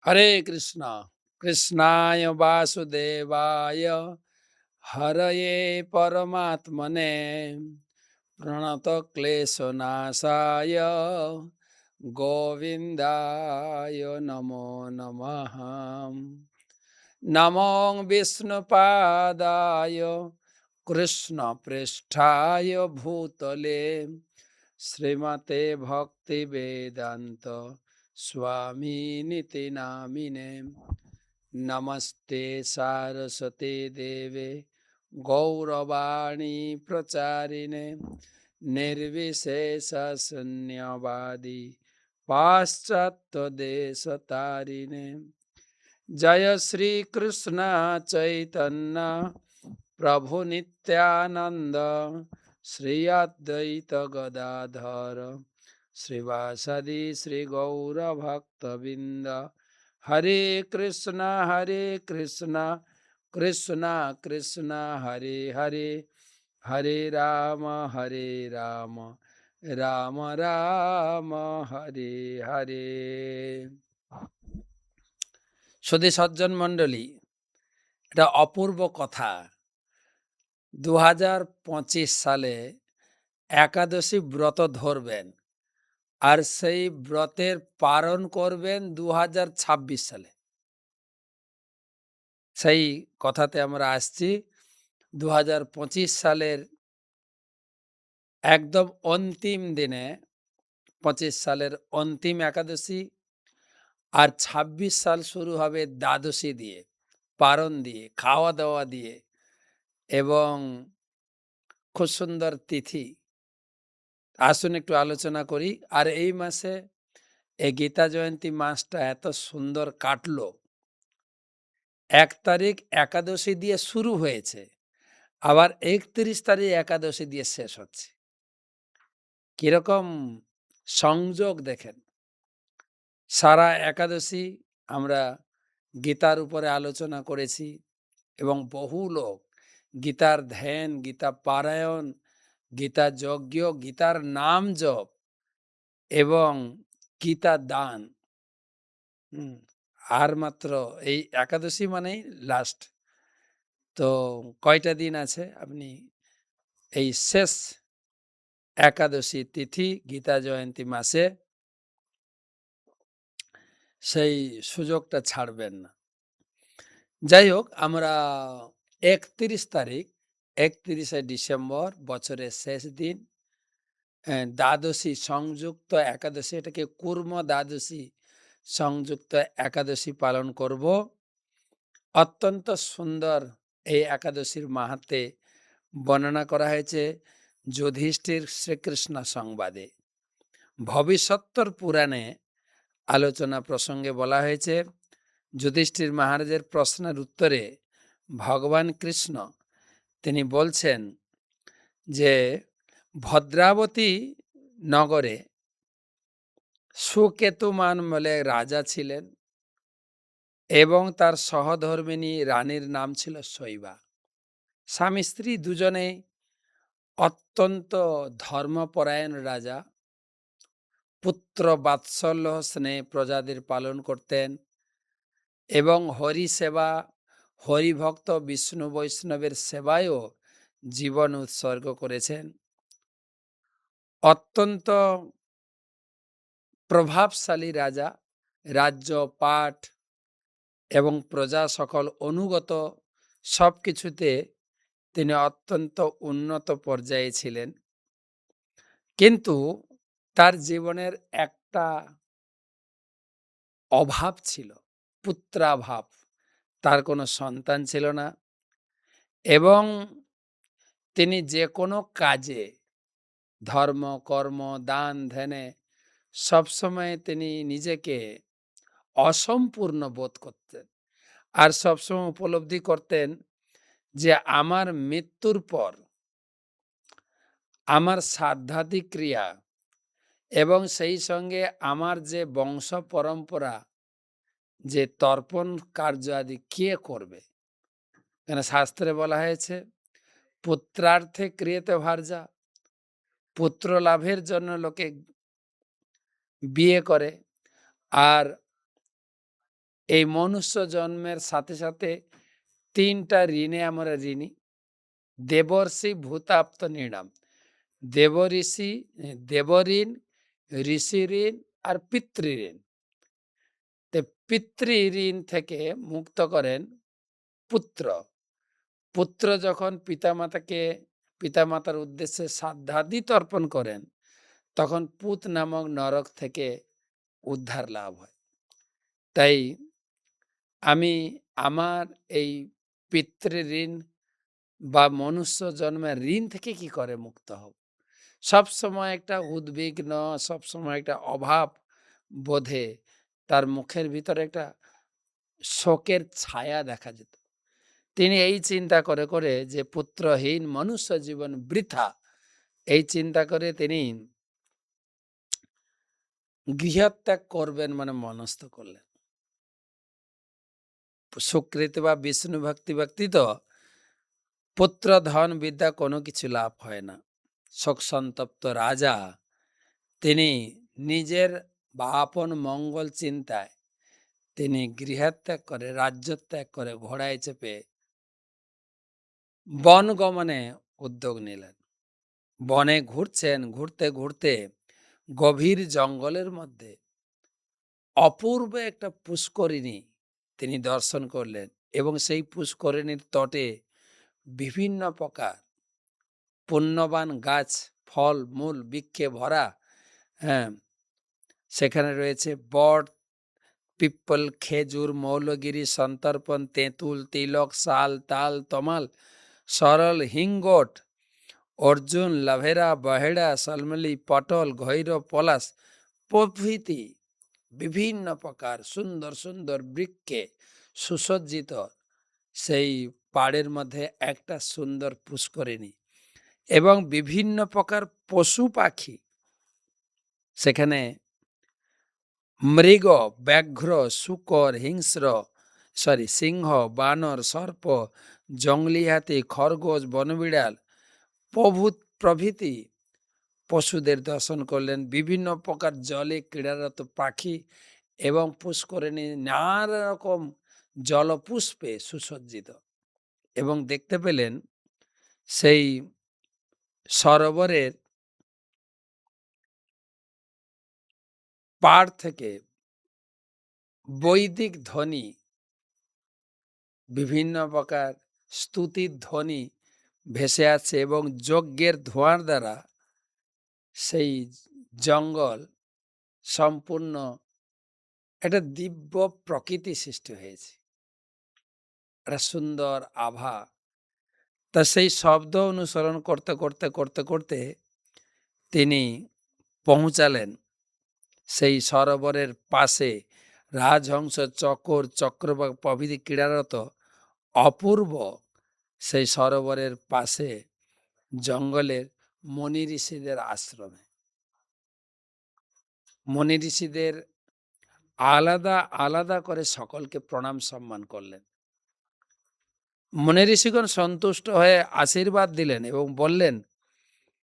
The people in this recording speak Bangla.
হরে কৃষ্ণ, কৃষ্ণায় বাসুদেবায় হরয়ে পরমাত্মনে প্রণত ক্লেশনাশায় গোবিন্দায় নমো নমঃ। নমো বিষ্ণুপাদায় কৃষ্ণপৃষ্ঠায় ভূতলে শ্রীমতে ভক্তি বেদান্ত স্বামিনিতি নামিনে। নমস্তে সারস্বতে দেবে গৌরবাণী প্রচারিণে নির্বিশেষ শূন্যবাদী পাশ্চাত্য দেশ তারিণে। জয় শ্রী কৃষ্ণ চৈতন্য প্রভু নিত্যানন্দ শ্রী অদ্বৈত গদাধর শ্রীবাসদি শ্রী গৌর ভক্তবৃন্দ। হরে কৃষ্ণ কৃষ্ণ কৃষ্ণ হরে হরে, হরে রাম রাম রাম হরে হরে। সুধী সজ্জন মণ্ডলী, এটা অপূর্ব কথা। 2025 সালে একাদশী ব্রত ধরবেন আর সেই ব্রতের পালন করবেন 2026 সালে। সেই কথাতে আমরা আসছি। 2025 সালের একদম অন্তিম দিনে, 25 সালের অন্তিম একাদশী, আর 26 সাল শুরু হবে দ্বাদশী দিয়ে, পারণ দিয়ে, খাওয়া দাওয়া দিয়ে, এবং খুব সুন্দর তিথি। আসুন একটু আলোচনা করি। আর এই মাসে এই গীতা জয়ন্তী মাসটা এত সুন্দর কাটলো। 1 তারিখ একাদশী দিয়ে শুরু হয়েছে, আবার 31 তারিখ একাদশী দিয়ে শেষ হচ্ছে। কিরকম সংযোগ দেখেন। সারা একাদশী আমরা গীতার উপরে আলোচনা করেছি এবং বহু লোক গীতার ধ্যান, গীতা পারায়ণ, গীতা যজ্ঞ, গীতার নাম জপ এবং গীতা দান। আর মাত্র এই একাদশী মানেই লাস্ট। তো কয়টা দিন আছে, আপনি এই শেষ একাদশী তিথি গীতা জয়ন্তী মাসে সেই সুযোগটা ছাড়বেন না। যাই হোক, আমরা 31 তারিখ, 31শে ডিসেম্বর, বছরের শেষ দিন, দ্বাদশী সংযুক্ত একাদশী, এটাকে কুর্ম দ্বাদশী সংযুক্ত একাদশী পালন করব। অত্যন্ত সুন্দর এই একাদশীর মাহাত্ম্যে বর্ণনা করা হয়েছে যুধিষ্ঠির শ্রীকৃষ্ণ সংবাদে। ভবিষ্যত্তর পুরাণে আলোচনা প্রসঙ্গে বলা হয়েছে, যুধিষ্ঠির মহারাজের প্রশ্নের উত্তরে ভগবান কৃষ্ণ তিনি বলছেন যে ভদ্রাবতী নগরে সুকেতুমান বলে রাজা ছিলেন এবং তার সহধর্মিণী রানীর নাম ছিল শৈবা। স্বামী স্ত্রী দুজনে অত্যন্ত ধর্মপরায়ণ রাজা। পুত্র বাৎসল্য স্নেহ প্রজাদের পালন করতেন এবং হরি সেবা, হরিভক্ত বিষ্ণু বৈষ্ণবের সেবায়ও জীবন উৎসর্গ করেছেন। অত্যন্ত প্রভাবশালী রাজা, রাজ্য, পাঠ এবং প্রজা সকল অনুগত, সব কিছুতে তিনি অত্যন্ত উন্নত পর্যায়ে ছিলেন। কিন্তু তার জীবনের একটা অভাব ছিল, পুত্রাভাব। তার কোনো সন্তান ছিল না এবং তিনি যে কোনো কাজে, ধর্ম, কর্ম, দান, ধ্যানে সবসময় তিনি নিজেকে অসম্পূর্ণ বোধ করতেন। আর সবসময় উপলব্ধি করতেন যে আমার মৃত্যুর পর আমার শ্রাদ্ধাদি ক্রিয়া এবং সেই সঙ্গে আমার যে বংশ পরম্পরা, যে তর্পণ কার্য আদি কে করবে? কেন শাস্ত্রে বলা হয়েছে পুত্রার্থে ক্রিয়েতে ভার্যা, পুত্র লাভের জন্য লোকে বিয়ে করে। আর এই মনুষ্য জন্মের সাথে সাথে ৩টা ঋণে আমরা ঋণী। দেবর্ষি ভূতাপ্ত নৃণাম। দেবঋষি, দেবঋণ, ঋষি ঋণ আর পিতৃঋণ। তো পিতৃঋণ থেকে মুক্ত করেন পুত্র। পুত্র যখন পিতামাতার উদ্দেশ্যে শ্রাদ্ধাদি তর্পণ করেন, তখন পুত নামক নরক থেকে উদ্ধার লাভ হয়। তাই আমি আমার এই পিতৃঋণ বা মনুষ্য জন্মের ঋণ থেকে কি করে মুক্ত হব? সবসময় একটা উদ্বিগ্ন, সবসময় একটা অভাব বোধে তার মুখের ভিতরে একটা শোকের ছায়া দেখা যেত। তিনি এই চিন্তা করে করে যে পুত্রহীন মনুষ্য জীবন বৃথা, এই চিন্তা করে তিনি গৃহত্যাগ করবেন মানে মনস্থ করলেন। সুকৃত বা বিষ্ণু ভক্তি তো পুত্র ধন বিদ্যা কোনো কিছু লাভ হয় না। শোক সন্তপ্ত রাজা তিনি নিজের বা আপন মঙ্গল চিন্তায় তিনি গৃহত্যাগ করে, রাজ্য ত্যাগ করে ঘোড়ায় চেপে বন গমনে উদ্যোগ নিলেন। বনে ঘুরছেন, ঘুরতে ঘুরতে গভীর জঙ্গলের মধ্যে অপূর্ব একটা পুষ্করিণী তিনি দর্শন করলেন এবং সেই পুষ্করিণীর তটে বিভিন্ন প্রকার পুণ্যবান গাছ, ফল মূল বৃক্ষে ভরা। হ্যাঁ, সেখানে রয়েছে বট, পিপ্পল, খেজুর, মৌলগিরি, সন্তর্পণ, তেঁতুল, তিলক, শাল, তাল, তমাল, সরল, হিঙ্গট, অর্জুন, লাভেরা, বহেড়া, শালমলি, পটল, গৈর, পলাশ প্রভৃতি বিভিন্ন প্রকার সুন্দর সুন্দর বৃক্ষে সুসজ্জিত সেই পাড়ের মধ্যে একটা সুন্দর পুষ্করিণী এবং বিভিন্ন প্রকার পশু পাখি সেখানে, মৃগ, ব্যাঘ্র, শূকর, সিংহ, বানর, সর্প, জংলি হাতি, খরগোশ, বনবিড়াল প্রভৃতি পশুদের দর্শন করলেন। বিভিন্ন প্রকার জলে ক্রীড়ারত পাখি এবং পুষ্করিণী নানা রকম জলপুষ্পে সুসজ্জিত এবং দেখতে পেলেন সেই সরোবরের পাড় থেকে বৈদিক ধ্বনি, বিভিন্ন প্রকার স্তুতির ধ্বনি ভেসে আছে এবং যজ্ঞের ধোঁয়ার দ্বারা সেই জঙ্গল সম্পূর্ণ একটা দিব্য প্রকৃতি সৃষ্টি হয়েছে, একটা সুন্দর আভা। তা সেই শব্দ অনুসরণ করতে করতে করতে করতে তিনি পৌঁছালেন সেই সরোবরের পাশে রাজহংস, চকর, চক্রবাক প্রভৃতি ক্রীড়ারত অপূর্ব সেই সরোবরের পাশে জঙ্গলের মনি ঋষিদের আশ্রমে। মনি ঋষিদের আলাদা আলাদা করে সকলকে প্রণাম সম্মান করলেন। মনি ঋষিগণ সন্তুষ্ট হয়ে আশীর্বাদ দিলেন এবং বললেন,